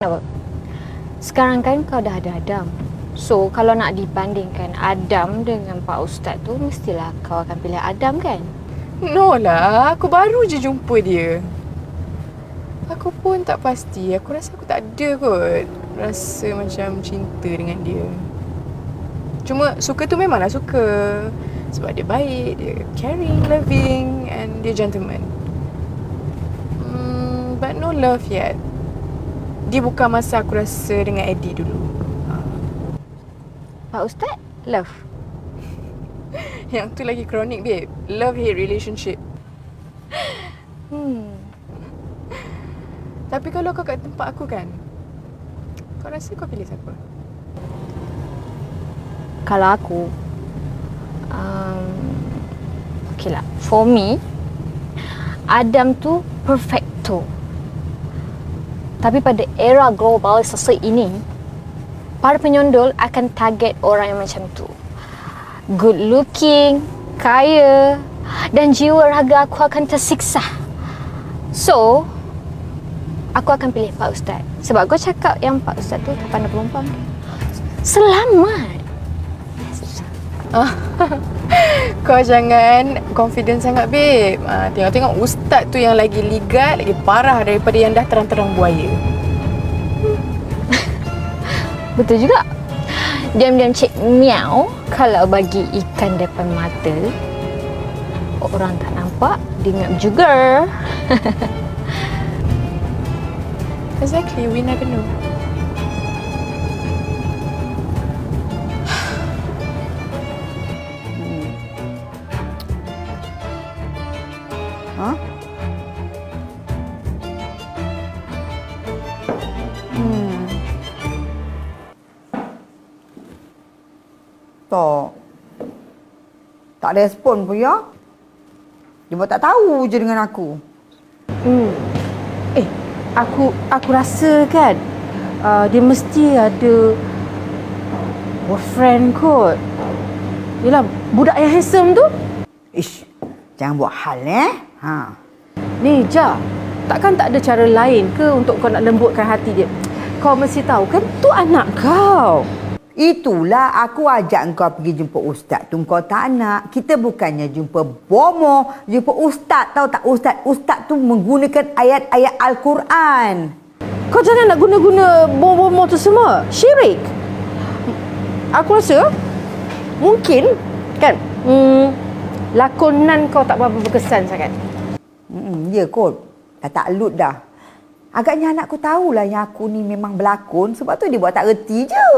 Kenapa? Sekarang kan kau dah ada Adam. So, kalau nak dibandingkan Adam dengan Pak Ustaz tu, mestilah kau akan pilih Adam kan? No lah, aku baru je jumpa dia. Aku pun tak pasti. Aku rasa aku tak ada kot rasa macam cinta dengan dia. Cuma suka tu memanglah suka. Sebab dia baik, dia caring, loving and dia gentleman. But no love yet. Dia bukan masa aku rasa dengan Eddie dulu. Pak Ustaz, love. Yang tu lagi kronik, babe. Love-hate relationship. Tapi kalau kau kat tempat aku kan, kau rasa kau pilih siapa? Kalau aku, okay lah. For me, Adam tu perfecto. Tapi pada era globalisasi ini, para penyondol akan target orang yang macam tu. Good looking, kaya dan jiwa raga aku akan tersiksa. So, aku akan pilih Pak Ustaz. Sebab kau cakap yang Pak Ustaz tu tak pandai perempuan. Selamat! Kau jangan confident sangat, babe. Tengok-tengok ustaz tu yang lagi ligat, lagi parah daripada yang dah terang-terang buaya. Betul juga. Diam-diam cik miau kalau bagi ikan depan mata, orang tak nampak, dia ngap juga. Exactly, we never know. Ha? Tak respon pun ya. Dia buat tak tahu je dengan aku. Aku rasa kan dia mesti ada boyfriend kot. Yelah, budak yang handsome tu. Ish, jangan buat hal Ha. Ni, Ja, takkan tak ada cara lain ke untuk kau nak lembutkan hati dia? Kau mesti tahu kan, tu anak kau. Itulah aku ajak kau pergi jumpa ustaz tu. Kau tak nak. Kita bukannya jumpa bomoh, jumpa ustaz, tahu tak ustaz? Ustaz tu menggunakan ayat-ayat Al-Quran. Kau jangan nak guna-guna bom-bom tu semua. Syirik. Aku rasa mungkin kan lakonan kau tak berapa berkesan sangat. Ya kot. Dah tak lut dah. Agaknya anakku tahulah yang aku ni memang berlakon. Sebab tu dia buat tak reti je.